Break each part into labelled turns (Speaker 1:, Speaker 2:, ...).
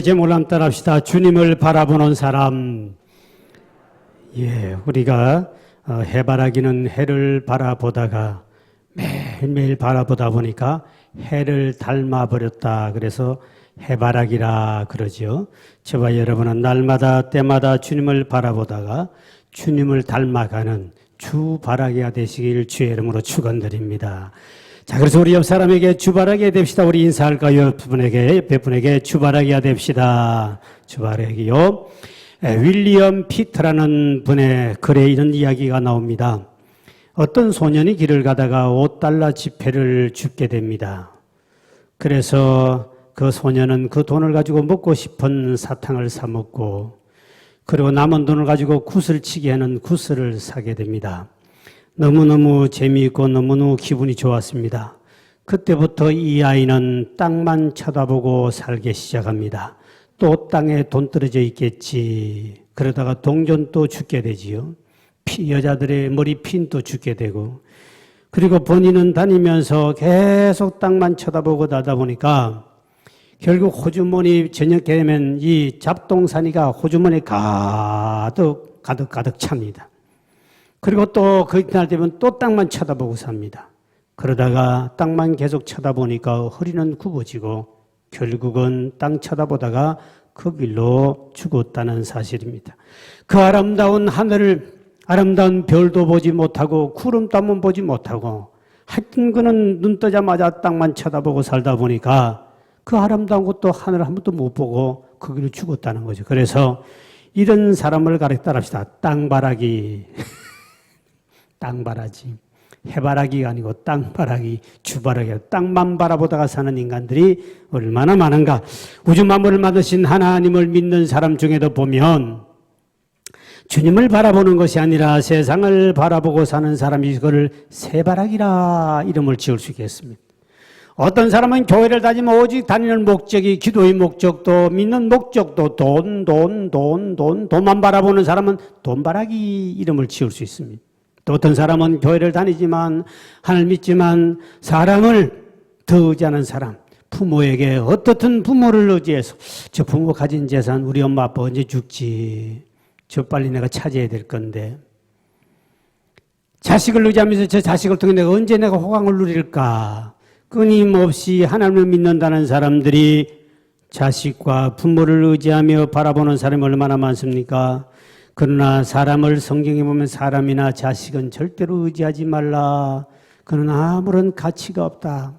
Speaker 1: 제목을 한번 따라합시다. 주님을 바라보는 사람. 우리가 해바라기는 해를 바라보다가 매일매일 바라보다 보니까 해를 닮아버렸다. 그래서 해바라기라 그러죠. 저와 여러분은 날마다 때마다 주님을 바라보다가 주님을 닮아가는 주바라기가 되시길 주의 이름으로 축원드립니다. 자, 그래서 우리 옆 사람에게 주바라기가 됩시다. 우리 인사할까요? 옆 분에게 주바라기가 됩시다. 주바라기요. 윌리엄 피터라는 분의 글에 이런 이야기가 나옵니다. 어떤 소년이 길을 가다가 $5 지폐를 줍게 됩니다. 그래서 그 소년은 그 돈을 가지고 먹고 싶은 사탕을 사 먹고, 그리고 남은 돈을 가지고 굿을 치게 하는 굿을 사게 됩니다. 너무너무 재미있고 너무너무 기분이 좋았습니다. 그때부터 이 아이는 땅만 쳐다보고 살기 시작합니다. 또 땅에 돈 떨어져 있겠지. 그러다가 동전도 줍게 되지요. 여자들의 머리핀도 줍게 되고, 그리고 본인은 다니면서 계속 땅만 쳐다보고 나다 보니까 결국 호주머니 저녁 되면 이 잡동사니가 호주머니 가득 찹니다. 그리고 또 그날 되면 또 땅만 쳐다보고 삽니다. 그러다가 땅만 계속 쳐다보니까 허리는 굽어지고 결국은 땅 쳐다보다가 그 길로 죽었다는 사실입니다. 그 아름다운 하늘을, 아름다운 별도 보지 못하고 구름땀은 보지 못하고 하여튼 그는 눈 뜨자마자 땅만 쳐다보고 살다 보니까 그 아름다운 것도 하늘을 한 번도 못 보고 그 길로 죽었다는 거죠. 그래서 이런 사람을 가르치다 합시다. 땅바라기. 땅바라지. 해바라기가 아니고 땅바라기, 주바라기. 땅만 바라보다가 사는 인간들이 얼마나 많은가. 우주 만물을 만드신 하나님을 믿는 사람 중에도 보면 주님을 바라보는 것이 아니라 세상을 바라보고 사는 사람이 이거를 새바라기라 이름을 지을 수 있겠습니다. 어떤 사람은 교회를 다니면 오직 다니는 목적이 기도의 목적도 믿는 목적도 돈만 바라보는 사람은 돈바라기 이름을 지을 수 있습니다. 또 어떤 사람은 교회를 다니지만 하나님을 믿지만 사람을 더 의지하는 사람, 부모에게 어떻든 부모를 의지해서 저 부모 가진 재산 우리 엄마 아빠 언제 죽지, 저 빨리 내가 차지해야 될 건데, 자식을 의지하면서 저 자식을 통해 언제 내가 호강을 누릴까, 끊임없이 하나님을 믿는다는 사람들이 자식과 부모를 의지하며 바라보는 사람이 얼마나 많습니까? 그러나 사람을 성경에 보면 사람이나 자식은 절대로 의지하지 말라. 그는 아무런 가치가 없다.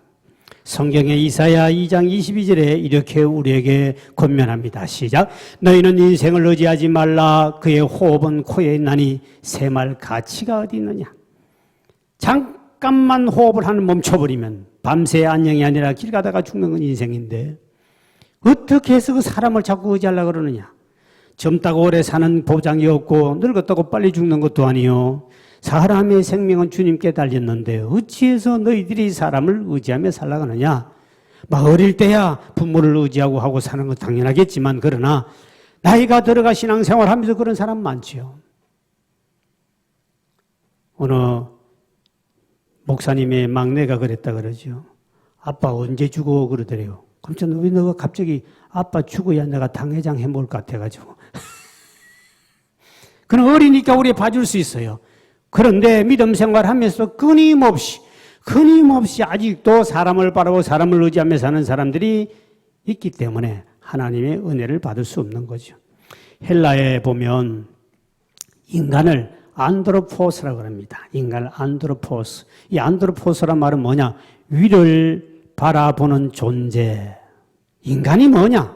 Speaker 1: 성경의 이사야 2장 22절에 이렇게 우리에게 권면합니다. 시작. 너희는 인생을 의지하지 말라. 그의 호흡은 코에 있나니 새말 가치가 어디 있느냐. 잠깐만 호흡을 하는 멈춰버리면 밤새 안녕이 아니라 길 가다가 죽는 건 인생인데 어떻게 해서 그 사람을 자꾸 의지하려고 그러느냐. 젊다고 오래 사는 보장이 없고 늙었다고 빨리 죽는 것도 아니요. 사람의 생명은 주님께 달렸는데 어찌해서 너희들이 사람을 의지하며 살아가느냐. 막 어릴 때야 부모를 의지하고 하고 사는 건 당연하겠지만 그러나 나이가 들어가 신앙생활하면서 그런 사람 많지요. 어느 목사님의 막내가 그랬다 그러죠. 아빠 언제 죽어 그러더래요. 깜짝 왜 너가 갑자기 아빠 죽어야 내가 당회장 해먹을 것 같아가지고. 그는 어리니까 우리 봐줄 수 있어요. 그런데 믿음 생활하면서 끊임없이 아직도 사람을 바라보고 사람을 의지하며 사는 사람들이 있기 때문에 하나님의 은혜를 받을 수 없는 거죠. 헬라에 보면 인간을 안드로포스라고 합니다. 인간을 안드로포스. 이 안드로포스란 말은 뭐냐? 위를 바라보는 존재. 인간이 뭐냐?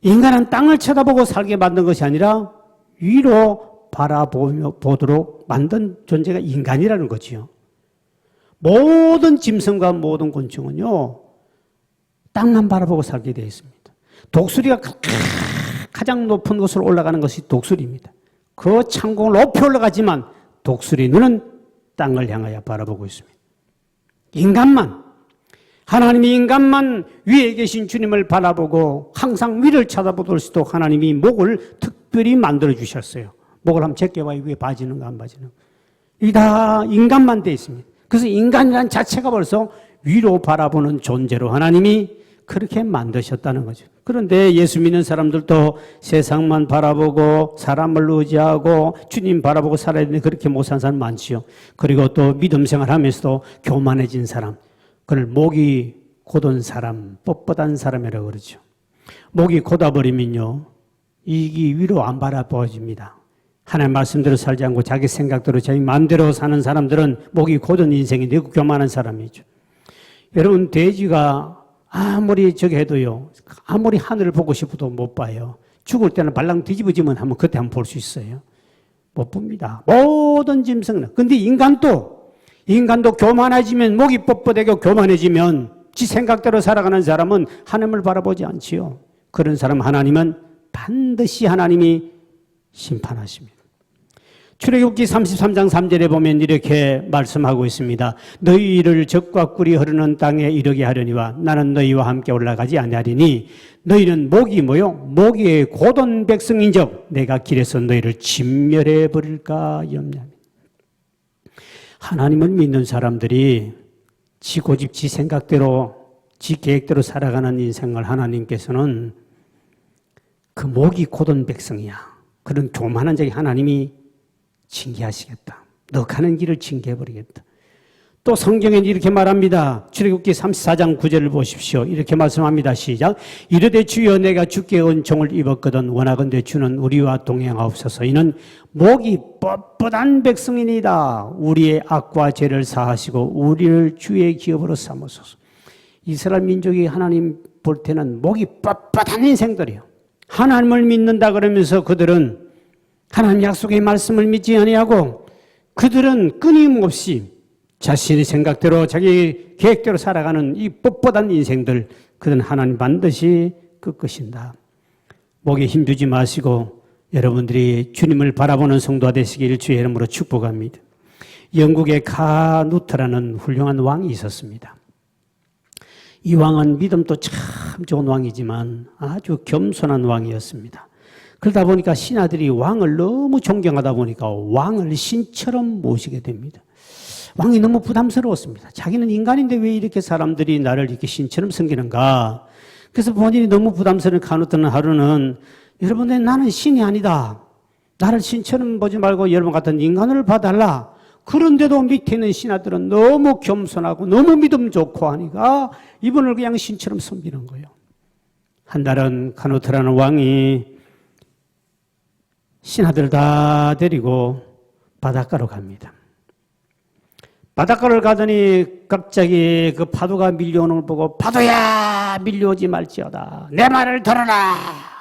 Speaker 1: 인간은 땅을 쳐다보고 살게 만든 것이 아니라 위로 바라보도록 만든 존재가 인간이라는 거지요. 모든 짐승과 모든 곤충은요, 땅만 바라보고 살게 되어 있습니다. 독수리가 가장 높은 곳으로 올라가는 것이 독수리입니다. 그 창공을 높이 올라가지만 독수리 눈은 땅을 향하여 바라보고 있습니다. 하나님이 인간만 위에 계신 주님을 바라보고 항상 위를 쳐다보도록 수 있도록 하나님이 목을 특별히 만들어 주셨어요. 목을 한번 제껴봐요. 위에 빠지는가 안 빠지는가. 이게 다 인간만 돼 있습니다. 그래서 인간이란 자체가 벌써 위로 바라보는 존재로 하나님이 그렇게 만드셨다는 거죠. 그런데 예수 믿는 사람들도 세상만 바라보고 사람을 의지하고 주님 바라보고 살아야 되는데 그렇게 못 사는 사람 많지요. 그리고 또 믿음 생활하면서도 교만해진 사람, 그걸 목이 곧은 사람, 뻣뻣한 사람이라고 그러죠. 목이 곧아버리면요, 이익이 위로 안 바라보아집니다. 하나님 말씀대로 살지 않고 자기 생각대로 자기 마음대로 사는 사람들은 목이 곧은 인생인데 교만한 사람이죠. 여러분, 돼지가 아무리 저기 해도요, 아무리 하늘을 보고 싶어도 못 봐요. 죽을 때는 발랑 뒤집어지면 한번 그때 한번 볼 수 있어요. 못 봅니다. 모든 짐승은. 근데 인간도 교만해지면, 목이 뻣뻣하고 교만해지면 지 생각대로 살아가는 사람은 하나님을 바라보지 않지요. 그런 사람 하나님은 반드시 하나님이 심판하십니다. 출애굽기 33장 3절에 보면 이렇게 말씀하고 있습니다. 너희를 적과 꿀이 흐르는 땅에 이르게 하려니와 나는 너희와 함께 올라가지 아니하리니 너희는 목이 뭐요? 목이 곧은 백성인즉 내가 길에서 너희를 진멸해 버릴까 염려합니다. 하나님을 믿는 사람들이 지 고집 지 생각대로 지 계획대로 살아가는 인생을 하나님께서는 그 목이 곧은 백성이야, 그런 교만한 자에게 하나님이 징계하시겠다. 너 가는 길을 징계해버리겠다. 또 성경에는 이렇게 말합니다. 출애굽기 34장 9절을 보십시오. 이렇게 말씀합니다. 시작. 이르되 주여 내가 주께 은총을 입었거든 원하건대 주는 우리와 동행하옵소서. 이는 목이 뻣뻣한 백성이니이다. 우리의 악과 죄를 사하시고 우리를 주의 기업으로 삼으소서. 이스라엘 민족이 하나님 볼 때는 목이 뻣뻣한 인생들이에요. 하나님을 믿는다 그러면서 그들은 하나님 약속의 말씀을 믿지 아니하고 그들은 끊임없이 자신의 생각대로 자기 계획대로 살아가는 이 뻣뻣한 인생들, 그들은 하나님 반드시 꺾으신다. 목에 힘주지 마시고 여러분들이 주님을 바라보는 성도가 되시기를 주의 이름으로 축복합니다. 영국의 카누트라는 훌륭한 왕이 있었습니다. 이 왕은 믿음도 참 좋은 왕이지만 아주 겸손한 왕이었습니다. 그러다 보니까 신하들이 왕을 너무 존경하다 보니까 왕을 신처럼 모시게 됩니다. 왕이 너무 부담스러웠습니다. 자기는 인간인데 왜 이렇게 사람들이 나를 이렇게 신처럼 섬기는가. 그래서 본인이 너무 부담스러운 카누트는 하루는 여러분들 나는 신이 아니다. 나를 신처럼 보지 말고 여러분 같은 인간을 봐달라. 그런데도 밑에 있는 신하들은 너무 겸손하고 너무 믿음 좋고 하니까 이분을 그냥 신처럼 섬기는 거예요. 한 날은 카누트라는 왕이 신하들 다 데리고 바닷가로 갑니다. 바닷가를 가더니 갑자기 그 파도가 밀려오는 걸 보고 파도야 밀려오지 말지어다. 내 말을 들어라.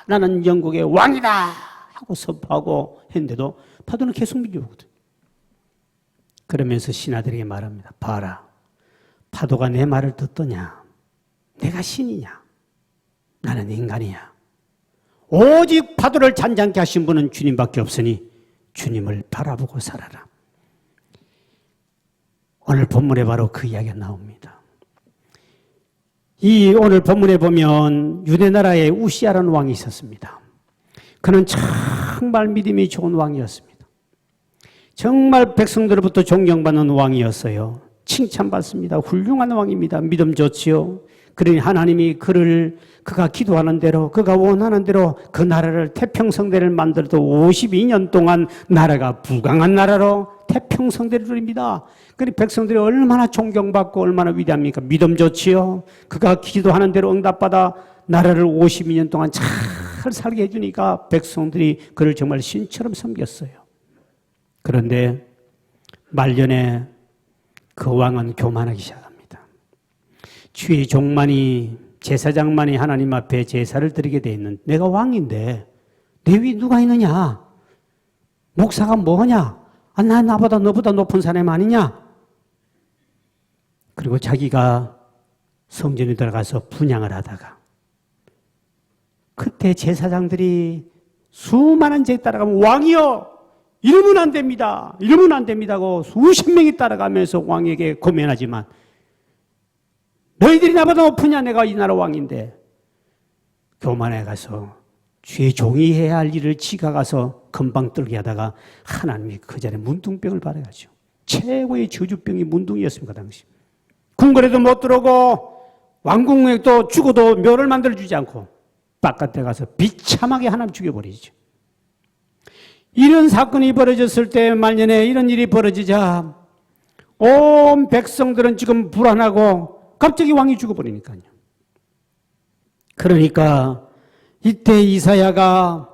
Speaker 1: 나는 영국의 왕이다. 하고 선포하고 했는데도 파도는 계속 밀려오거든. 그러면서 신하들에게 말합니다. 봐라. 파도가 내 말을 듣더냐. 내가 신이냐. 나는 인간이야. 오직 파도를 잔잔케 하신 분은 주님밖에 없으니 주님을 바라보고 살아라. 오늘 본문에 바로 그 이야기가 나옵니다. 이 오늘 본문에 보면 유대 나라에 우시아라는 왕이 있었습니다. 그는 정말 믿음이 좋은 왕이었습니다. 정말 백성들로부터 존경받는 왕이었어요. 칭찬받습니다. 훌륭한 왕입니다. 믿음 좋지요. 그러니 하나님이 그가 기도하는 대로, 그가 원하는 대로 그 나라를 태평성대를 만들어도 52년 동안 나라가 부강한 나라로 태평성대를 누립니다. 그러니 백성들이 얼마나 존경받고 얼마나 위대합니까? 믿음 좋지요. 그가 기도하는 대로 응답받아 나라를 52년 동안 잘 살게 해주니까 백성들이 그를 정말 신처럼 섬겼어요. 그런데 말년에 그 왕은 교만하기 시작합니다. 주의 종만이, 제사장만이 하나님 앞에 제사를 드리게 돼 있는, 내가 왕인데 내 위에 누가 있느냐? 목사가 뭐하냐? 나보다 너보다 높은 사람 아니냐? 그리고 자기가 성전에 들어가서 분향을 하다가 그때 제사장들이 수많은 제에 따라가면 왕이여! 이러면 안 됩니다. 이러면 안 됩니다고 수십 명이 따라가면서 왕에게 고면하지만 너희들이 나보다 높으냐? 내가 이 나라 왕인데. 교만에 가서 주의 종이 해야 할 일을 지가 가서 금방 떨게 하다가 하나님이 그 자리에 문둥병을 발해가지고 최고의 저주병이 문둥이었습니다. 그 당시. 궁궐에도 못 들어오고 왕궁에도 죽어도 묘를 만들어주지 않고 바깥에 가서 비참하게 하나님 죽여버리죠. 이런 사건이 벌어졌을 때 말년에 이런 일이 벌어지자 온 백성들은 지금 불안하고 갑자기 왕이 죽어버리니까요. 그러니까 이때 이사야가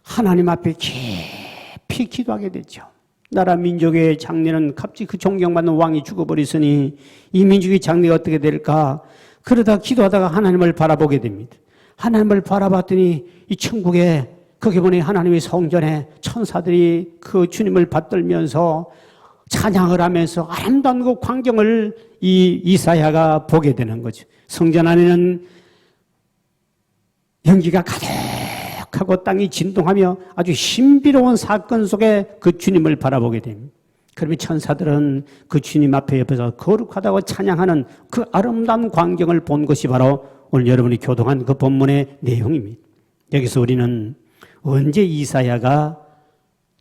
Speaker 1: 하나님 앞에 깊이 기도하게 되죠. 나라 민족의 장래는 갑자기 그 존경받는 왕이 죽어버렸으니 이 민족의 장래가 어떻게 될까? 그러다 기도하다가 하나님을 바라보게 됩니다. 하나님을 바라봤더니 이 천국에 거기 보니 하나님의 성전에 천사들이 그 주님을 받들면서 찬양을 하면서 아름다운 그 광경을 이 이사야가 보게 되는 거죠. 성전 안에는 연기가 가득하고 땅이 진동하며 아주 신비로운 사건 속에 그 주님을 바라보게 됩니다. 그러면 천사들은 그 주님 앞에 옆에서 거룩하다고 찬양하는 그 아름다운 광경을 본 것이 바로 오늘 여러분이 교동한 그 본문의 내용입니다. 여기서 우리는 언제 이사야가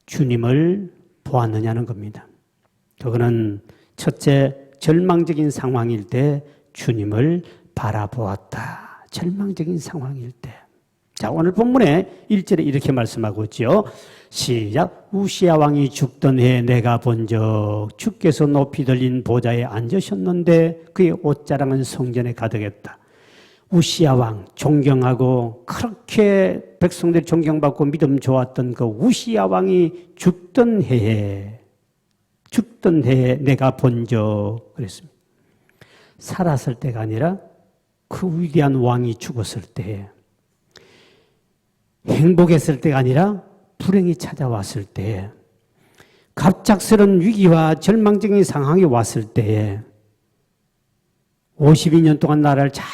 Speaker 1: 주님을 보았느냐는 겁니다. 그거는 첫째, 절망적인 상황일 때 주님을 바라보았다. 절망적인 상황일 때. 자, 오늘 본문에 1절에 이렇게 말씀하고 있죠. 시작. 우시야 왕이 죽던 해에 내가 본적 주께서 높이 들린 보좌에 앉으셨는데 그의 옷자랑은 성전에 가득했다. 우시야 왕, 존경하고 그렇게 백성들이 존경받고 믿음 좋았던 그 우시야 왕이 죽던 해에 내가 본적 그랬습니다. 살았을 때가 아니라 그 위대한 왕이 죽었을 때, 행복했을 때가 아니라 불행이 찾아왔을 때, 갑작스런 위기와 절망적인 상황이 왔을 때에 52년 동안 나라를 잘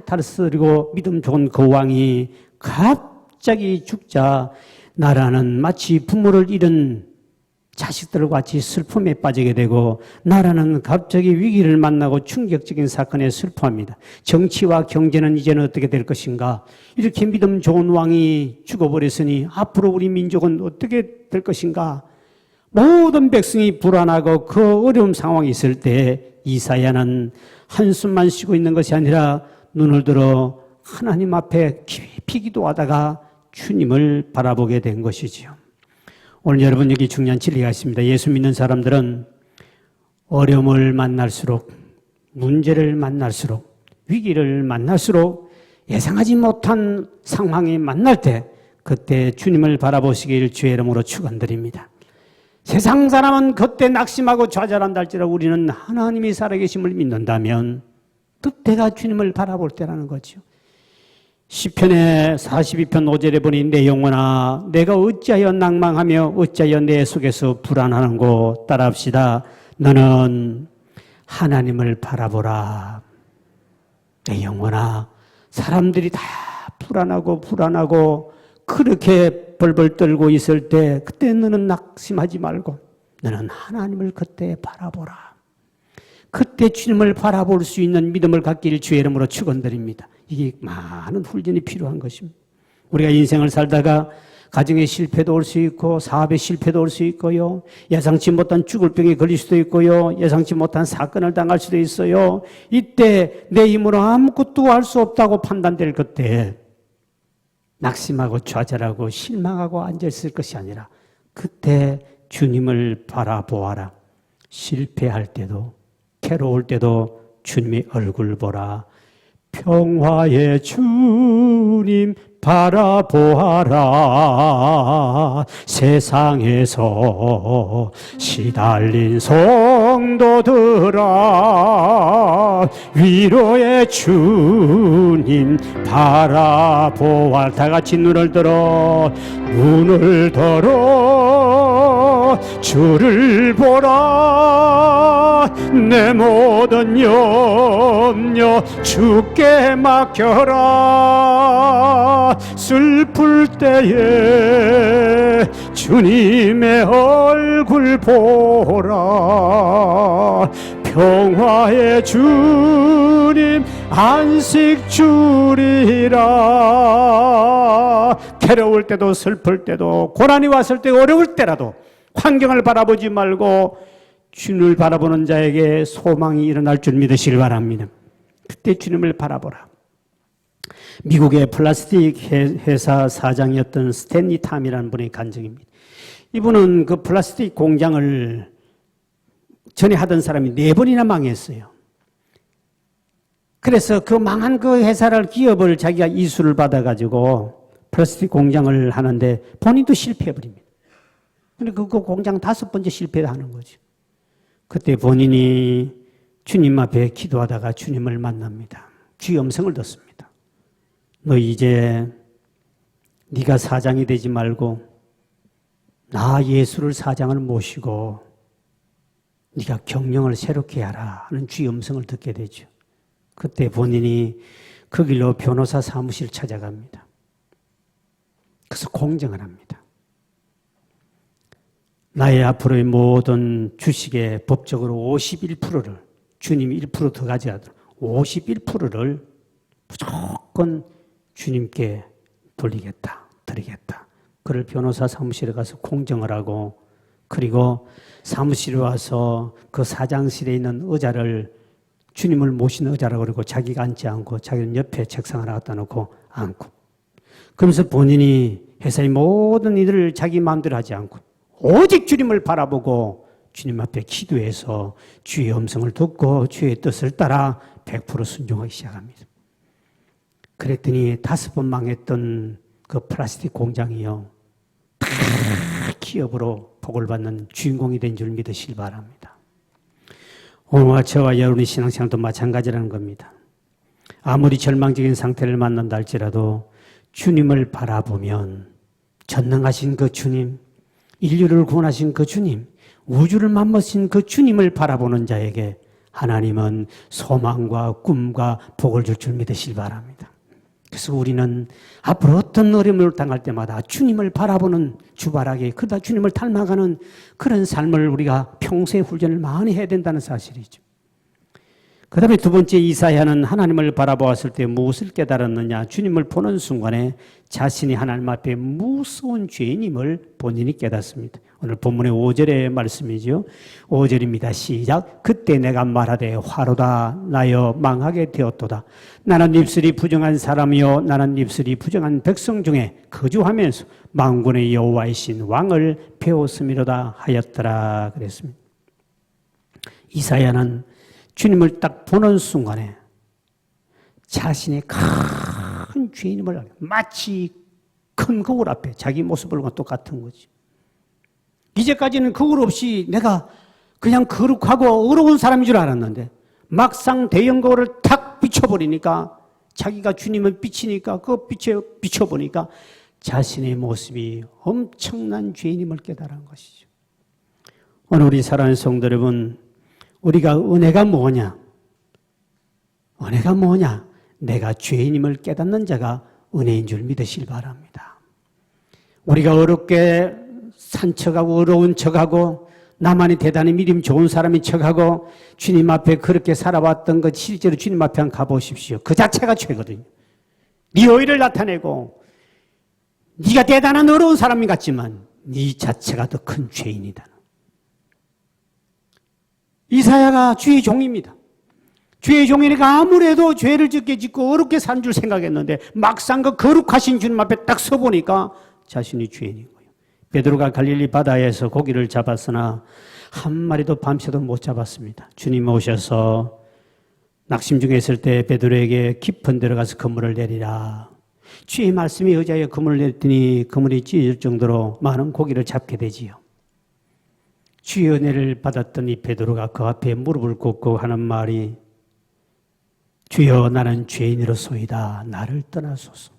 Speaker 1: 다스리고 믿음 좋은 그 왕이 갑자기 죽자 나라는 마치 부모를 잃은 자식들과 같이 슬픔에 빠지게 되고 나라는 갑자기 위기를 만나고 충격적인 사건에 슬퍼합니다. 정치와 경제는 이제는 어떻게 될 것인가? 이렇게 믿음 좋은 왕이 죽어버렸으니 앞으로 우리 민족은 어떻게 될 것인가? 모든 백성이 불안하고 그 어려운 상황이 있을 때 이사야는 한숨만 쉬고 있는 것이 아니라 눈을 들어 하나님 앞에 깊이 기도하다가 주님을 바라보게 된 것이지요. 오늘 여러분 여기 중요한 진리가 있습니다. 예수 믿는 사람들은 어려움을 만날수록, 문제를 만날수록, 위기를 만날수록 예상하지 못한 상황이 만날 때 그때 주님을 바라보시길 주의 이름으로 축원드립니다. 세상 사람은 그때 낙심하고 좌절한다 할지라도 우리는 하나님이 살아계심을 믿는다면 그때가 주님을 바라볼 때라는 거죠. 시편의 42편 5절에 보니 내 영혼아 내가 어찌하여 낭망하며 어찌하여 내 속에서 불안하는고 따라합시다. 너는 하나님을 바라보라. 내 영혼아 사람들이 다 불안하고 그렇게 벌벌 떨고 있을 때 그때 너는 낙심하지 말고 너는 하나님을 그때 바라보라. 그때 주님을 바라볼 수 있는 믿음을 갖기를 주의 이름으로 축원드립니다. 이게 많은 훈련이 필요한 것입니다. 우리가 인생을 살다가 가정의 실패도 올 수 있고 사업의 실패도 올 수 있고요. 예상치 못한 죽을 병에 걸릴 수도 있고요. 예상치 못한 사건을 당할 수도 있어요. 이때 내 힘으로 아무것도 할 수 없다고 판단될 그때 낙심하고 좌절하고 실망하고 앉아있을 것이 아니라 그때 주님을 바라보아라. 실패할 때도 괴로울 때도 주님의 얼굴 보라. 평화의 주님 바라보아라. 세상에서 시달린 성도들아 위로의 주님 바라보아라. 다 같이 눈을 들어 주를 보라. 내 모든 염려 주께 맡겨라. 슬플 때에 주님의 얼굴 보라. 평화의 주님 안식 주리라. 괴로울 때도 슬플 때도 고난이 왔을 때 어려울 때라도 환경을 바라보지 말고 주님을 바라보는 자에게 소망이 일어날 줄 믿으시길 바랍니다. 그때 주님을 바라보라. 미국의 플라스틱 회사 사장이었던 스탠리 탐이라는 분의 간증입니다. 이분은 그 플라스틱 공장을 전에 하던 사람이 4번이나 망했어요. 그래서 그 망한 그 회사를, 기업을 자기가 이수를 받아가지고 플라스틱 공장을 하는데 본인도 실패해버립니다. 근데 그 공장 5번째 실패하는 거죠. 그때 본인이 주님 앞에 기도하다가 주님을 만납니다. 주의 음성을 듣습니다. 너 이제 네가 사장이 되지 말고 나 예수를 사장을 모시고 네가 경영을 새롭게 하라 하는 주의 음성을 듣게 되죠. 그때 본인이 그 길로 변호사 사무실 찾아갑니다. 그래서 공정을 합니다. 나의 앞으로의 모든 주식의 법적으로 51%를 주님이 1% 더 가져가도록 51%를 무조건 주님께 돌리겠다, 드리겠다. 그를 변호사 사무실에 가서 공정을 하고, 그리고 사무실에 와서 그 사장실에 있는 의자를 주님을 모시는 의자라고 그러고 자기가 앉지 않고 자기는 옆에 책상 하나 갖다 놓고 앉고, 그러면서 본인이 회사의 모든 일을 자기 마음대로 하지 않고 오직 주님을 바라보고 주님 앞에 기도해서 주의 음성을 듣고 주의 뜻을 따라 100% 순종하기 시작합니다. 그랬더니 5번 망했던 그 플라스틱 공장이요, 다 기업으로 복을 받는 주인공이 된 줄 믿으시기 바랍니다. 오늘 저와 여러분의 신앙생활도 마찬가지라는 겁니다. 아무리 절망적인 상태를 만난다 할지라도 주님을 바라보면 전능하신 그 주님, 인류를 구원하신 그 주님, 우주를 만드신 그 주님을 바라보는 자에게 하나님은 소망과 꿈과 복을 줄 줄 믿으시기 바랍니다. 그래서 우리는 앞으로 어떤 어려움을 당할 때마다 주님을 바라보는 주바라기, 그러다 주님을 닮아가는 그런 삶을 우리가 평소에 훈련을 많이 해야 된다는 사실이죠. 그 다음에 2번째, 이사야는 하나님을 바라보았을 때 무엇을 깨달았느냐? 주님을 보는 순간에 자신이 하나님 앞에 무서운 죄인임을 본인이 깨닫습니다. 오늘 본문의 5절의 말씀이죠. 5절입니다. 시작. 그때 내가 말하되 화로다 나여 망하게 되었도다. 나는 입술이 부정한 사람이요 나는 입술이 부정한 백성 중에 거주하면서 만군의 여호와이신 왕을 배웠음이로다 하였더라 그랬습니다. 이사야는 주님을 딱 보는 순간에 자신의 큰 죄인임을 알고, 마치 큰 거울 앞에 자기 모습과 똑같은 거지. 이제까지는 거울 없이 내가 그냥 거룩하고 어려운 사람인 줄 알았는데 막상 대형 거울을 탁 비춰버리니까, 자기가 주님을 비치니까 그 빛에 비춰보니까 자신의 모습이 엄청난 죄인임을 깨달은 것이죠. 오늘 우리 사랑하는 성도 여러분, 우리가 은혜가 뭐냐? 은혜가 뭐냐? 내가 죄인임을 깨닫는 자가 은혜인 줄 믿으시길 바랍니다. 우리가 어렵게 산 척하고 어려운 척하고 나만이 대단히 믿음 좋은 사람인 척하고 주님 앞에 그렇게 살아왔던 것, 실제로 주님 앞에 한번 가보십시오. 그 자체가 죄거든요. 네 의를 나타내고 네가 대단한 어려운 사람인 것 같지만 네 자체가 더 큰 죄인이다. 이사야가 주의 종입니다. 주의 종이니까 아무래도 죄를 적게 짓고 어렵게 산 줄 생각했는데 막상 그 거룩하신 주님 앞에 딱 서보니까 자신이 죄인인 거예요. 베드로가 갈릴리 바다에서 고기를 잡았으나 한 마리도 밤새도 못 잡았습니다. 주님 오셔서 낙심 중에 있을 때 베드로에게 깊은 데로 가서 그물을 내리라. 주의 말씀에 의지하여 그물을 냈더니 그물이 찢어질 정도로 많은 고기를 잡게 되지요. 주의 은혜를 받았던 이 베드로가 그 앞에 무릎을 꿇고 하는 말이, 주여 나는 죄인으로소이다. 나를 떠나소서.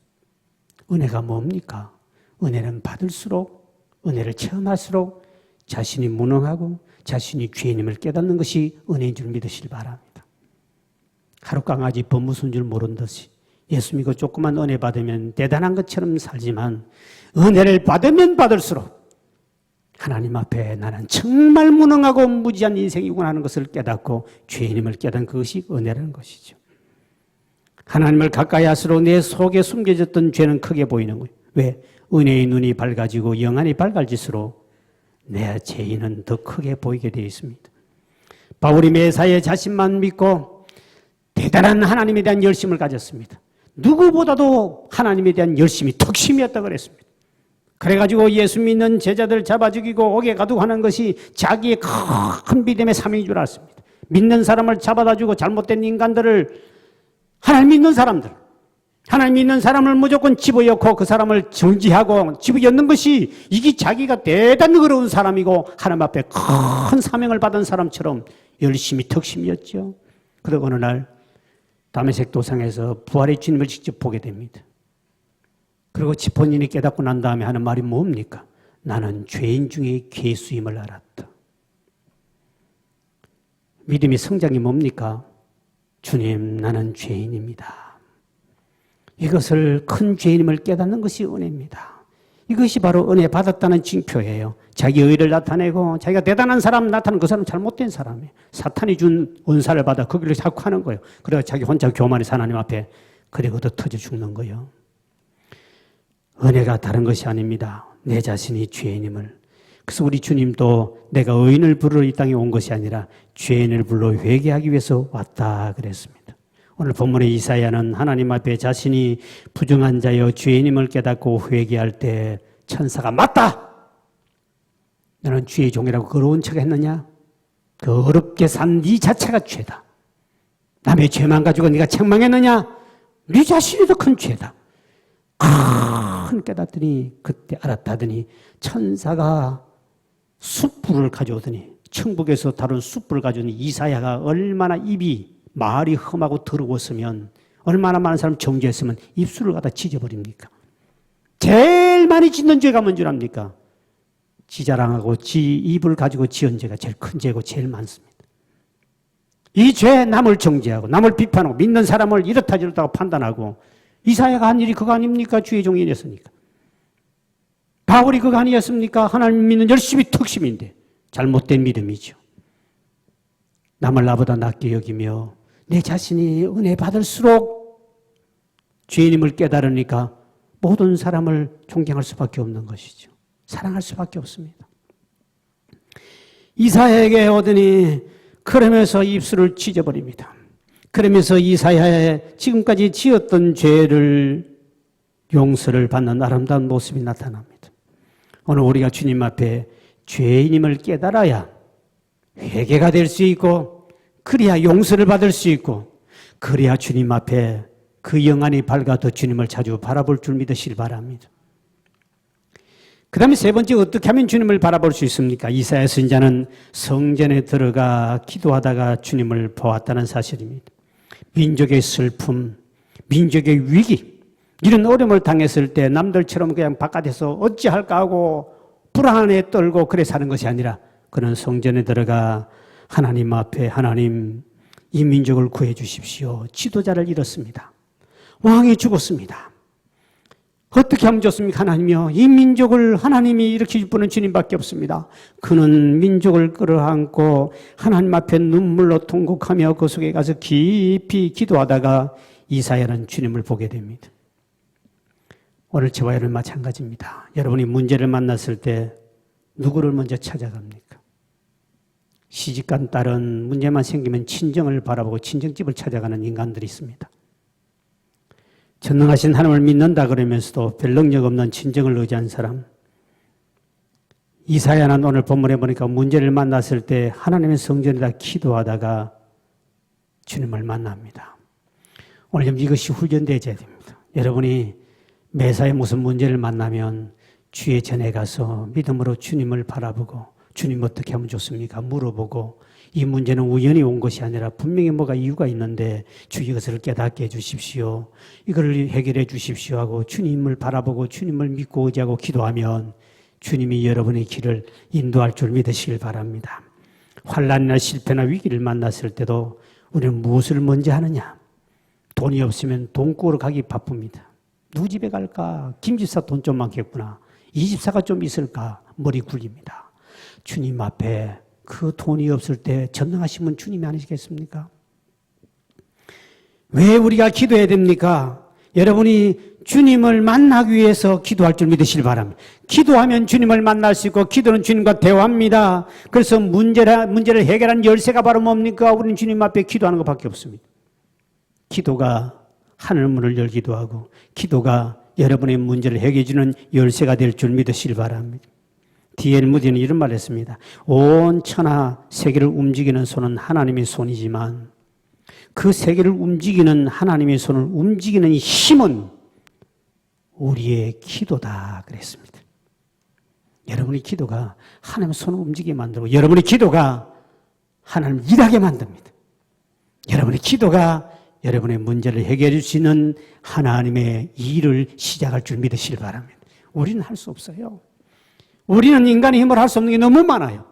Speaker 1: 은혜가 뭡니까? 은혜는 받을수록, 은혜를 체험할수록 자신이 무능하고 자신이 죄인임을 깨닫는 것이 은혜인 줄 믿으시길 바랍니다. 하루 강아지 법무순 줄 모른 듯이 예수 믿고 조그만 은혜 받으면 대단한 것처럼 살지만 은혜를 받으면 받을수록 하나님 앞에 나는 정말 무능하고 무지한 인생이구나 하는 것을 깨닫고 죄인임을 깨닫는 그것이 은혜라는 것이죠. 하나님을 가까이 할수록 내 속에 숨겨졌던 죄는 크게 보이는 거예요. 왜? 은혜의 눈이 밝아지고 영안이 밝아질수록 내 죄인은 더 크게 보이게 되어 있습니다. 바울이 매사에 자신만 믿고 대단한 하나님에 대한 열심을 가졌습니다. 누구보다도 하나님에 대한 열심이 특심이었다고 그랬습니다. 그래가지고 예수 믿는 제자들 잡아 죽이고 옥에 가두고 하는 것이 자기의 큰 믿음의 삶인 줄 알았습니다. 믿는 사람을 잡아다 주고 잘못된 인간들을 하나님 믿는 사람들, 하나님 믿는 사람을 무조건 집어넣고 그 사람을 정지하고 집어넣는 것이 이게 자기가 대단히 어려운 사람이고 하나님 앞에 큰 사명을 받은 사람처럼 열심히 특심이었죠. 그러고 어느 날 다메섹 도상에서 부활의 주님을 직접 보게 됩니다. 그리고 본인이 깨닫고 난 다음에 하는 말이 뭡니까? 나는 죄인 중에 괴수임을 알았다. 믿음의 성장이 뭡니까? 주님, 나는 죄인입니다. 이것을 큰 죄인임을 깨닫는 것이 은혜입니다. 이것이 바로 은혜 받았다는 징표예요. 자기 의를 나타내고 자기가 대단한 사람 나타내는 그 사람은 잘못된 사람이에요. 사탄이 준 은사를 받아 그 길을 자꾸 하는 거예요. 그래서 자기 혼자 교만해서 하나님 앞에 그리고 더 터져 죽는 거예요. 은혜가 다른 것이 아닙니다. 내 자신이 죄인임을. 그래서 우리 주님도 내가 의인을 부르러 이 땅에 온 것이 아니라 죄인을 불러 회개하기 위해서 왔다 그랬습니다. 오늘 본문의 이사야는 하나님 앞에 자신이 부정한 자여 죄인임을 깨닫고 회개할 때 천사가 맞다! 너는 죄의 종이라고 거로운 척 했느냐? 그 어렵게 산 네 자체가 죄다. 남의 죄만 가지고 네가 책망했느냐? 네 자신이 더 큰 죄다. 큰 깨닫더니 그때 알았다더니 천사가 숯불을 가져오더니 천국에서 다룬 숯불을 가져오니 이사야가 얼마나 입이 말이 험하고 더러웠으면 얼마나 많은 사람 정죄했으면 입술을 갖다 찢어버립니까? 제일 많이 짓는 죄가 뭔 줄 압니까? 지 자랑하고 지 입을 가지고 지은 죄가 제일 큰 죄고 제일 많습니다. 이 죄 남을 정죄하고 남을 비판하고 믿는 사람을 이렇다 저렇다고 판단하고 이사야가 한 일이 그거 아닙니까? 주의 종이 이랬으니까. 바울이 그거 아니었습니까? 하나님 믿는 열심히 특심인데 잘못된 믿음이죠. 남을 나보다 낮게 여기며 내 자신이 은혜 받을수록 죄인임을 깨달으니까 모든 사람을 존경할 수밖에 없는 것이죠. 사랑할 수밖에 없습니다. 이사야에게 오더니 그러면서 입술을 찢어버립니다. 그러면서 이사야의 지금까지 지었던 죄를 용서를 받는 아름다운 모습이 나타납니다. 오늘 우리가 주님 앞에 죄인임을 깨달아야 회개가 될 수 있고 그래야 용서를 받을 수 있고 그래야 주님 앞에 그 영안이 밝아도 주님을 자주 바라볼 줄 믿으시길 바랍니다. 그 다음에 세 번째 어떻게 하면 주님을 바라볼 수 있습니까? 이사야 선지자는 성전에 들어가 기도하다가 주님을 보았다는 사실입니다. 민족의 슬픔, 민족의 위기 이런 어려움을 당했을 때 남들처럼 그냥 바깥에서 어찌할까 하고 불안에 떨고 그래 사는 것이 아니라 그는 성전에 들어가 하나님 앞에 하나님 이 민족을 구해 주십시오. 지도자를 잃었습니다. 왕이 죽었습니다. 어떻게 하면 좋습니까? 하나님이요. 이 민족을 하나님이 일으키실 분은 주님밖에 없습니다. 그는 민족을 끌어안고 하나님 앞에 눈물로 통곡하며 그 속에 가서 깊이 기도하다가 이사야는 주님을 보게 됩니다. 오늘 저와 여러분 마찬가지입니다. 여러분이 문제를 만났을 때 누구를 먼저 찾아갑니까? 시집간 딸은 문제만 생기면 친정을 바라보고 친정집을 찾아가는 인간들이 있습니다. 전능하신 하나님을 믿는다 그러면서도 별 능력 없는 친정을 의지한 사람. 이사야는 오늘 본문에 보니까 문제를 만났을 때 하나님의 성전에다 기도하다가 주님을 만납니다. 오늘 좀 이것이 훈련되어야 됩니다. 여러분이 매사에 무슨 문제를 만나면 주의 전에 가서 믿음으로 주님을 바라보고 주님 어떻게 하면 좋습니까? 물어보고 이 문제는 우연히 온 것이 아니라 분명히 뭐가 이유가 있는데 주 이것을 깨닫게 해주십시오. 이걸 해결해 주십시오 하고 주님을 바라보고 주님을 믿고 의지하고 기도하면 주님이 여러분의 길을 인도할 줄 믿으시길 바랍니다. 환난이나 실패나 위기를 만났을 때도 우리는 무엇을 먼저 하느냐? 돈이 없으면 돈 구하러 가기 바쁩니다. 누구 집에 갈까? 김 집사 돈 좀 많겠구나. 이 집사가 좀 있을까? 머리 굴립니다. 주님 앞에 그 돈이 없을 때 전능하신 분 주님이 아니시겠습니까? 왜 우리가 기도해야 됩니까? 여러분이 주님을 만나기 위해서 기도할 줄 믿으시길 바랍니다. 기도하면 주님을 만날 수 있고 기도는 주님과 대화합니다. 그래서 문제를 해결한 열쇠가 바로 뭡니까? 우리는 주님 앞에 기도하는 것밖에 없습니다. 기도가 하늘 문을 열기도 하고 기도가 여러분의 문제를 해결해 주는 열쇠가 될 줄 믿으시길 바랍니다. D.L. 무디는 이런 말을 했습니다. 온 천하 세계를 움직이는 손은 하나님의 손이지만 그 세계를 움직이는 하나님의 손을 움직이는 힘은 우리의 기도다 그랬습니다. 여러분의 기도가 하나님의 손을 움직이게 만들고 여러분의 기도가 하나님을 일하게 만듭니다. 여러분의 기도가 여러분의 문제를 해결해 주시는 하나님의 일을 시작할 줄 믿으시길 바랍니다. 우리는 할 수 없어요. 우리는 인간의 힘으로 할 수 없는 게 너무 많아요.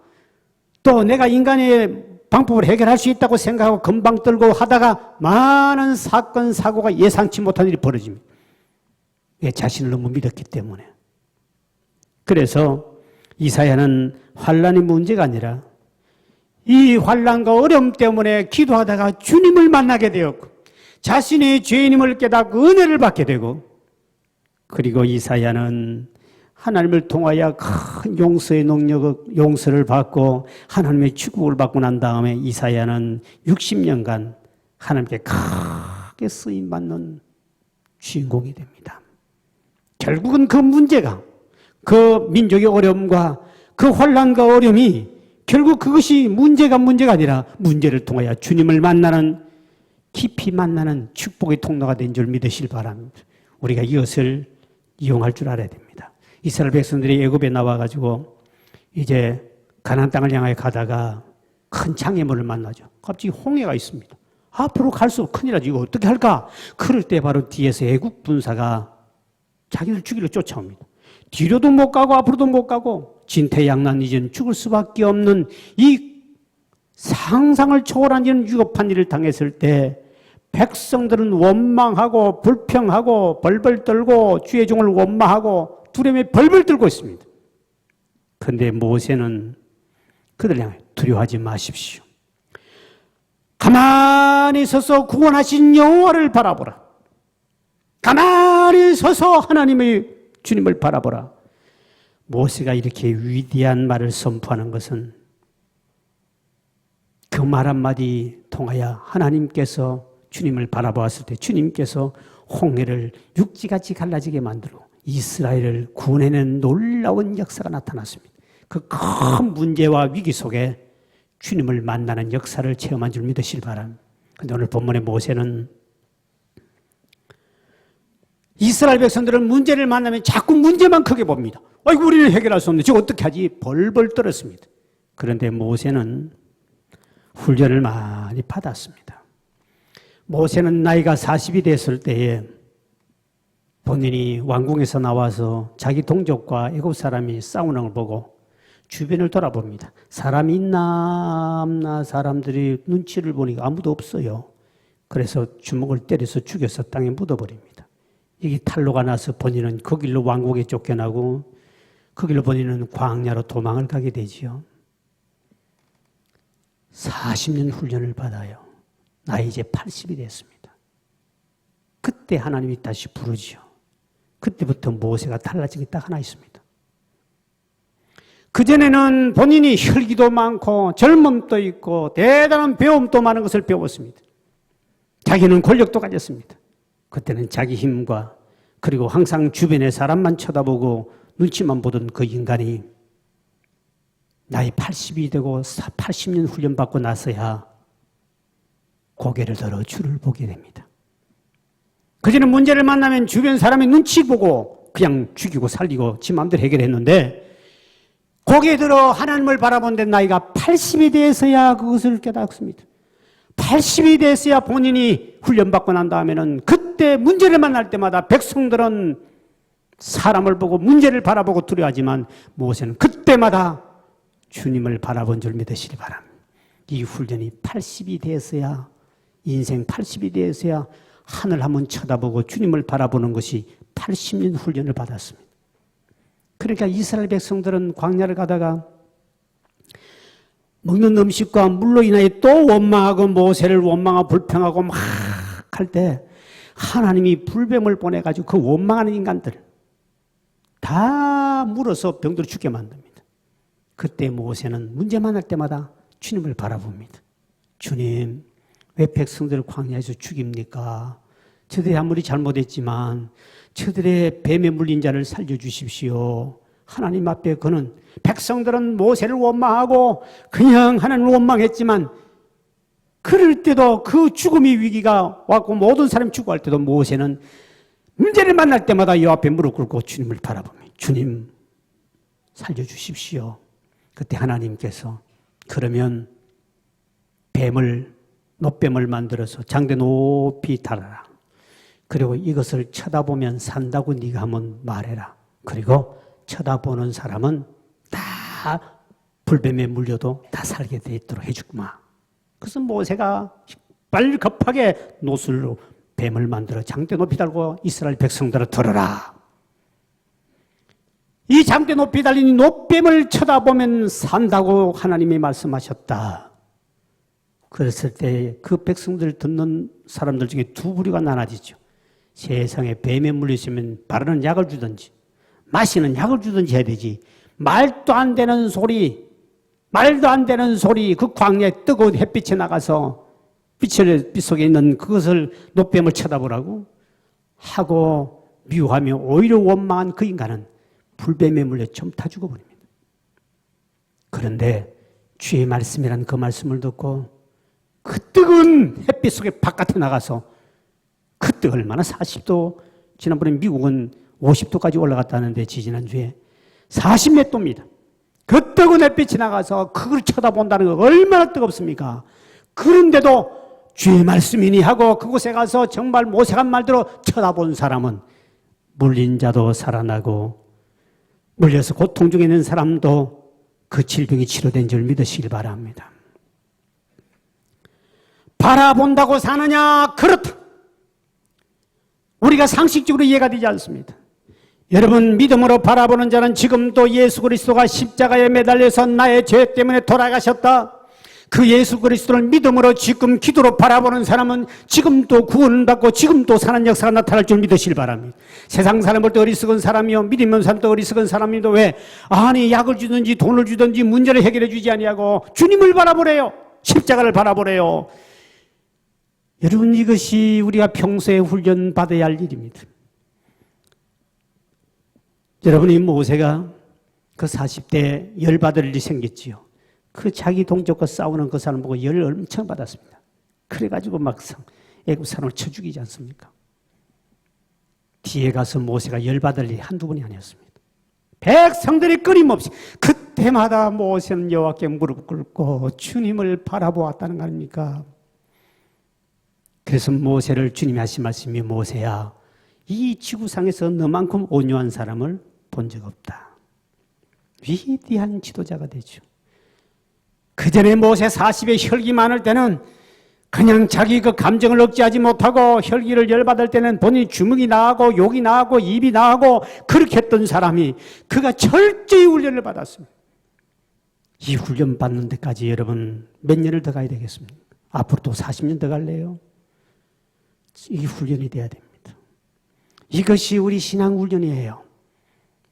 Speaker 1: 또 내가 인간의 방법으로 해결할 수 있다고 생각하고 금방 떨고 하다가 많은 사건, 사고가 예상치 못한 일이 벌어집니다. 내 자신을 너무 믿었기 때문에. 그래서 이사야는 환란이 문제가 아니라 이 환란과 어려움 때문에 기도하다가 주님을 만나게 되었고 자신의 죄인임을 깨닫고 은혜를 받게 되고 그리고 이사야는 하나님을 통하여 큰 용서의 용서를 받고 하나님의 축복을 받고 난 다음에 이사야는 60년간 하나님께 크게 쓰임받는 주인공이 됩니다. 결국은 그 문제가 그 민족의 어려움과 그 환난과 어려움이 결국 그것이 문제가 아니라 문제를 통하여 주님을 만나는 깊이 만나는 축복의 통로가 된 줄 믿으시길 바랍니다. 우리가 이것을 이용할 줄 알아야 됩니다. 이스라엘 백성들이 애굽에 나와가지고 이제 가나안 땅을 향해 가다가 큰 장애물을 만나죠. 갑자기 홍해가 있습니다. 앞으로 갈수록 큰일 나지. 이거 어떻게 할까? 그럴 때 바로 뒤에서 애국 분사가 자기를 죽이러 쫓아옵니다. 뒤로도 못 가고 앞으로도 못 가고 진퇴양난 이제는 죽을 수밖에 없는 이 상상을 초월한 이런 위급한 일을 당했을 때 백성들은 원망하고 불평하고 벌벌 떨고 주의 종을 원망하고 두려움에 벌벌 떨고 있습니다. 그런데 모세는 그들 향해 두려워하지 마십시오. 가만히 서서 구원하신 여호와를 바라보라. 가만히 서서 하나님의 주님을 바라보라. 모세가 이렇게 위대한 말을 선포하는 것은 그 말 한마디 통하여 하나님께서 주님을 바라보았을 때 주님께서 홍해를 육지같이 갈라지게 만들고 이스라엘을 구원해낸 놀라운 역사가 나타났습니다. 그 큰 문제와 위기 속에 주님을 만나는 역사를 체험한 줄 믿으시길 바랍니다. 그런데 오늘 본문의 모세는 이스라엘 백성들은 문제를 만나면 자꾸 문제만 크게 봅니다. 아이고 우리는 해결할 수 없는데 지금 어떻게 하지? 벌벌 떨었습니다. 그런데 모세는 훈련을 많이 받았습니다. 모세는 나이가 40이 됐을 때에 본인이 왕궁에서 나와서 자기 동족과 애굽 사람이 싸우는 걸 보고 주변을 돌아봅니다. 사람이 있나 없나 사람들이 눈치를 보니까 아무도 없어요. 그래서 주먹을 때려서 죽여서 땅에 묻어버립니다. 이게 탄로가 나서 본인은 그 길로 왕궁에 쫓겨나고 그 길로 본인은 광야로 도망을 가게 되지요. 40년 훈련을 받아요. 나이 이제 80이 됐습니다. 그때 하나님이 다시 부르지요. 그때부터 모세가 달라진 게 딱 하나 있습니다. 그전에는 본인이 혈기도 많고 젊음도 있고 대단한 배움도 많은 것을 배웠습니다. 자기는 권력도 가졌습니다. 그때는 자기 힘과 그리고 항상 주변의 사람만 쳐다보고 눈치만 보던 그 인간이 나이 80이 되고 80년 훈련받고 나서야 고개를 들어 주를 보게 됩니다. 그전에 문제를 만나면 주변 사람의 눈치 보고 그냥 죽이고 살리고 지 마음대로 해결했는데 고개 들어 하나님을 바라보는데 나이가 80이 돼서야 그것을 깨닫습니다. 80이 돼서야 본인이 훈련받고 난 다음에는 그때 문제를 만날 때마다 백성들은 사람을 보고 문제를 바라보고 두려워하지만 모세는 그때마다 주님을 바라본 줄 믿으시기 바랍니다. 이 훈련이 80이 돼서야 인생 80이 돼서야 하늘 한번 쳐다보고 주님을 바라보는 것이 80년 훈련을 받았습니다. 그러니까 이스라엘 백성들은 광야를 가다가 먹는 음식과 물로 인하여 또 원망하고 모세를 원망하고 불평하고 막 할 때 하나님이 불뱀을 보내가지고 그 원망하는 인간들 다 물어서 병들어 죽게 만듭니다. 그때 모세는 문제 만날 때마다 주님을 바라봅니다. 주님, 왜 백성들을 광야에서 죽입니까? 저들이 아무리 잘못했지만 저들의 뱀에 물린 자를 살려주십시오. 하나님 앞에 그는 백성들은 모세를 원망하고 그냥 하나님을 원망했지만 그럴 때도 그 죽음의 위기가 왔고 모든 사람이 죽어갈 때도 모세는 문제를 만날 때마다 여 앞에 무릎 꿇고 주님을 바라보며 주님 살려주십시오. 그때 하나님께서 그러면 노뱀을 만들어서 장대 높이 달아라. 그리고 이것을 쳐다보면 산다고 네가 한번 말해라. 그리고 쳐다보는 사람은 다 불뱀에 물려도 다 살게 돼 있도록 해주구만. 그래서 모세가 빨리 급하게 노술로 뱀을 만들어 장대 높이 달고 이스라엘 백성들을 들어라. 이 장대 높이 달린 이 노뱀을 쳐다보면 산다고 하나님이 말씀하셨다. 그랬을 때 그 백성들 듣는 사람들 중에 두 부류가 나눠지죠. 세상에 뱀에 물리시면 바르는 약을 주든지 마시는 약을 주든지 해야 되지. 말도 안 되는 소리 그 광야에 뜨거운 햇빛에 나가서 빛 속에 있는 그것을 노뱀을 쳐다보라고 하고 미워하며 오히려 원망한 그 인간은 불뱀에 물려 좀 타 죽어버립니다. 그런데 주의 말씀이란 그 말씀을 듣고 그 뜨거운 햇빛 속에 바깥에 나가서 그 뜨거 얼마나 40도, 지난번에 미국은 50도까지 올라갔다는데 지지난주에 40몇 도입니다. 그 뜨거운 햇빛이 나가서 그걸 쳐다본다는 거 얼마나 뜨겁습니까? 그런데도 주의 말씀이니 하고 그곳에 가서 정말 모세가 말대로 쳐다본 사람은 물린 자도 살아나고 물려서 고통 중에 있는 사람도 그 질병이 치료된 줄 믿으시길 바랍니다. 바라본다고 사느냐? 그렇다. 우리가 상식적으로 이해가 되지 않습니다. 여러분, 믿음으로 바라보는 자는 지금도 예수 그리스도가 십자가에 매달려서 나의 죄 때문에 돌아가셨다. 그 예수 그리스도를 믿음으로 지금 기도로 바라보는 사람은 지금도 구원받고 지금도 사는 역사가 나타날 줄 믿으시길 바랍니다. 세상 사람 볼 때 어리석은 사람이요 믿으면 사람도 어리석은 사람이도 왜 아니 약을 주든지 돈을 주든지 문제를 해결해 주지 아니하고 주님을 바라보래요. 십자가를 바라보래요. 여러분, 이것이 우리가 평소에 훈련 받아야 할 일입니다. 여러분이 모세가 그 40대 열 받을 일이 생겼지요. 그 자기 동족과 싸우는 그 사람 보고 열을 엄청 받았습니다. 그래가지고 막상 애굽 사람을 쳐 죽이지 않습니까? 뒤에 가서 모세가 열 받을 일이 한두 번이 아니었습니다. 백성들이 끊임없이 그때마다 모세는 여호와께 무릎 꿇고 주님을 바라보았다는 거 아닙니까? 그래서 모세를 주님이 하신 말씀이 모세야, 이 지구상에서 너만큼 온유한 사람을 본 적 없다. 위대한 지도자가 되죠. 그 전에 모세 40에 혈기 많을 때는 그냥 자기 그 감정을 억제하지 못하고 혈기를 열받을 때는 본인이 주먹이 나가고 욕이 나가고 입이 나가고 그렇게 했던 사람이 그가 철저히 훈련을 받았습니다. 이 훈련 받는 데까지 여러분 몇 년을 더 가야 되겠습니까? 앞으로 또 40년 더 갈래요? 이 훈련이 돼야 됩니다. 이것이 우리 신앙 훈련이에요.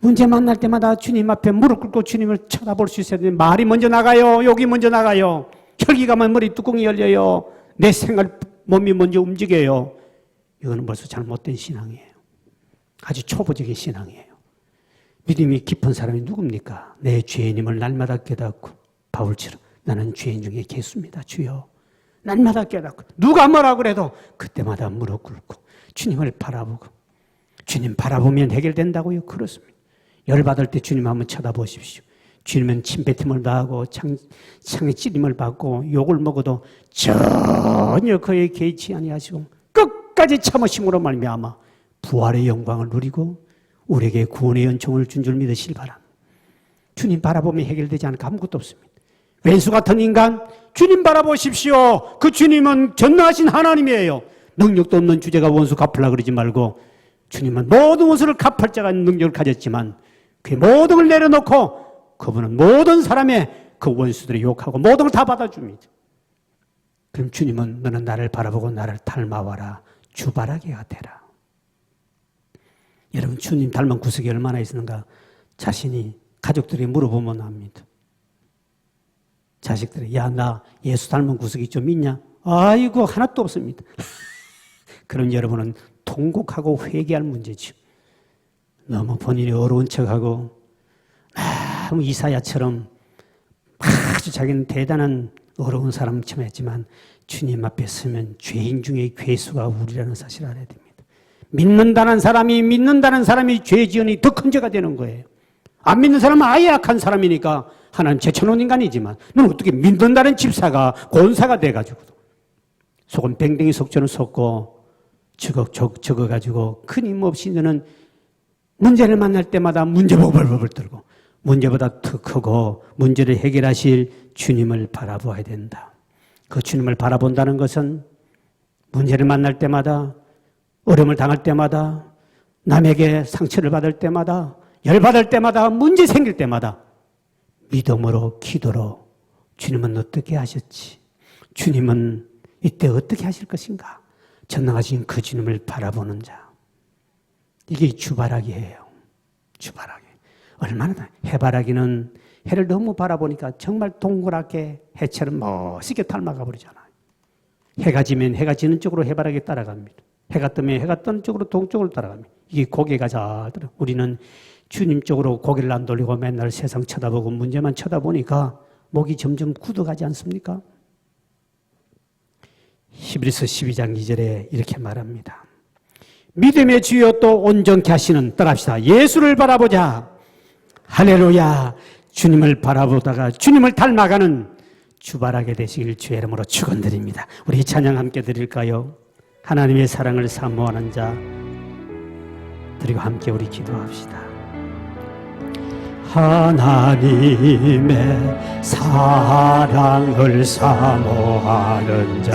Speaker 1: 문제 만날 때마다 주님 앞에 무릎 꿇고 주님을 쳐다볼 수 있어야 되는데 말이 먼저 나가요. 욕이 먼저 나가요. 혈기가 면 머리 뚜껑이 열려요. 내 생활 몸이 먼저 움직여요. 이거는 벌써 잘못된 신앙이에요. 아주 초보적인 신앙이에요. 믿음이 깊은 사람이 누굽니까? 내 죄인임을 날마다 깨닫고 바울처럼 나는 죄인 중에 개수입니다. 주여. 날마다 깨닫고 누가 뭐라 그래도 그때마다 무릎 꿇고 주님을 바라보고 주님 바라보면 해결된다고요? 그렇습니다. 열받을 때 주님 한번 쳐다보십시오. 주님은 침뱉음을 당하고 창에 찌림을 받고 욕을 먹어도 전혀 그에 개의치 아니하시고 끝까지 참으심으로 말미암아 부활의 영광을 누리고 우리에게 구원의 연총을 준 줄 믿으시길 바랍니다. 주님 바라보면 해결되지 않을 아무것도 없습니다. 왼수 같은 인간 주님 바라보십시오. 그 주님은 전능하신 하나님이에요. 능력도 없는 주제가 원수 갚으려고 그러지 말고 주님은 모든 원수를 갚을 자가 능력을 가졌지만 그 모든 걸 내려놓고 그분은 모든 사람의 그 원수들을 욕하고 모든 걸 다 받아줍니다. 그럼 주님은 너는 나를 바라보고 나를 닮아와라. 주바라기가 되라. 여러분 주님 닮은 구석이 얼마나 있는가 자신이 가족들이 물어보면 압니다. 자식들이 야 나 예수 닮은 구석이 좀 있냐? 아이고 하나도 없습니다. 그럼 여러분은 통곡하고 회개할 문제죠. 너무 본인이 어려운 척하고 너무 이사야처럼 아주 자기는 대단한 어려운 사람처럼 했지만 주님 앞에 서면 죄인 중에 괴수가 우리라는 사실을 알아야 됩니다. 믿는다는 사람이 죄 지연이 더 큰 죄가 되는 거예요. 안 믿는 사람은 아예 악한 사람이니까 하나님 제쳐놓은 인간이지만 넌 어떻게 믿는다는 집사가 권사가 돼가지고 속은 뱅뱅이 속전을 쏟고 적어가지고 큰 힘없이 너는 문제를 만날 때마다 문제보고 벌벌 떨고 문제보다 더 크고 문제를 해결하실 주님을 바라보아야 된다. 그 주님을 바라본다는 것은 문제를 만날 때마다 어려움을 당할 때마다 남에게 상처를 받을 때마다 열받을 때마다 문제 생길 때마다 믿음으로 기도로 주님은 어떻게 하셨지? 주님은 이때 어떻게 하실 것인가? 전능하신 그 주님을 바라보는 자. 이게 주바라기예요. 주바라기. 얼마나 해바라기는 해를 너무 바라보니까 정말 동그랗게 해처럼 멋있게 닮아가 버리잖아요. 해가 지면 해가 지는 쪽으로 해바라기 따라갑니다. 해가 뜨면 해가 뜨는 쪽으로 동쪽으로 따라갑니다. 이게 고개가 잘 들어. 우리는 주님 쪽으로 고개를 안 돌리고 맨날 세상 쳐다보고 문제만 쳐다보니까 목이 점점 굳어가지 않습니까? 히브리서 12장 2절에 이렇게 말합니다. 믿음의 주여 또 온전케 하시는, 따라합시다. 예수를 바라보자. 할렐루야. 주님을 바라보다가 주님을 닮아가는 주바라게 되시길 주의 이름으로 축원드립니다. 우리 찬양 함께 드릴까요? 하나님의 사랑을 사모하는 자 드리고 함께 우리 기도합시다. 하나님의 사랑을 사모하는 자,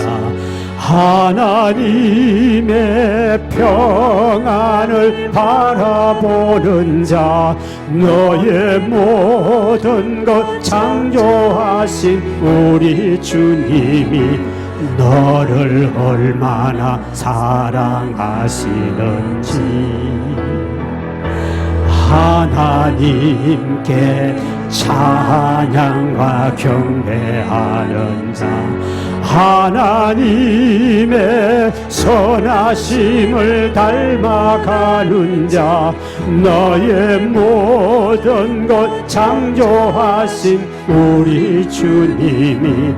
Speaker 1: 하나님의 평안을 바라보는 자, 너의 모든 것 창조하신 우리 주님이 너를 얼마나 사랑하시는지 하나님께 찬양과 경배하는 자, 하나님의 선하심을 닮아가는 자, 너의 모든 것 창조하신 우리 주님이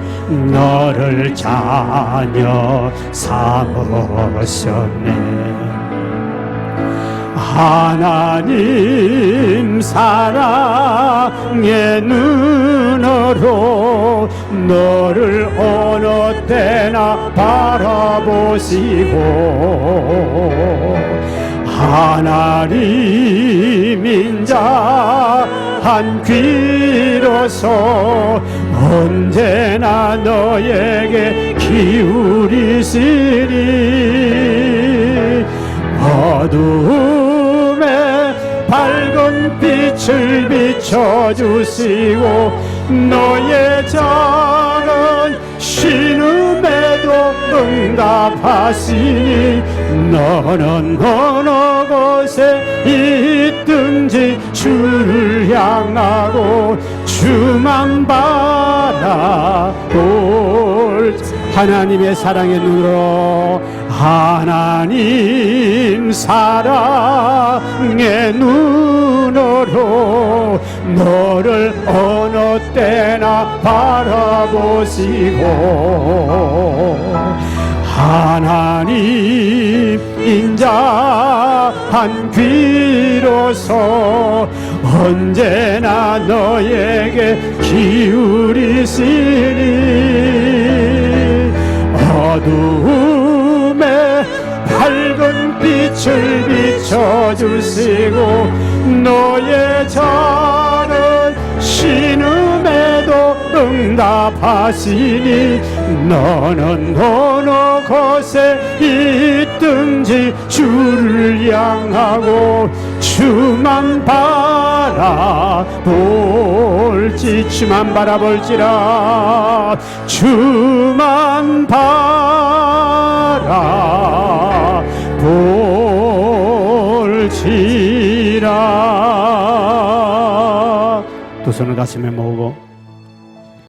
Speaker 1: 너를 자녀 삼으셨네. 하나님 사랑의 눈으로 너를 어느 때나 바라보시고 하나님 인자 한 귀로서 언제나 너에게 기울이시리. 어둠에 밝은 빛을 비춰주시고 너의 작은 신음에도 응답하시니 너는 어느 곳에 있든지 주를 향하고 주만 바라볼 하나님의 사랑의 눈으로 하나님 사랑의 눈으로 너를 어느 때나 바라보시고 하나님 인자 한 귀로서 언제나 너에게 기울이시니 어둠에 밝은 빛을 비춰주시고 너의 작은 신음에도 응답하시니 너는 어느 곳에 있든지 주를 향하고 주만 바라볼지 주만 바라볼지라 주만 바라볼지라 두 손을 가슴에 모으고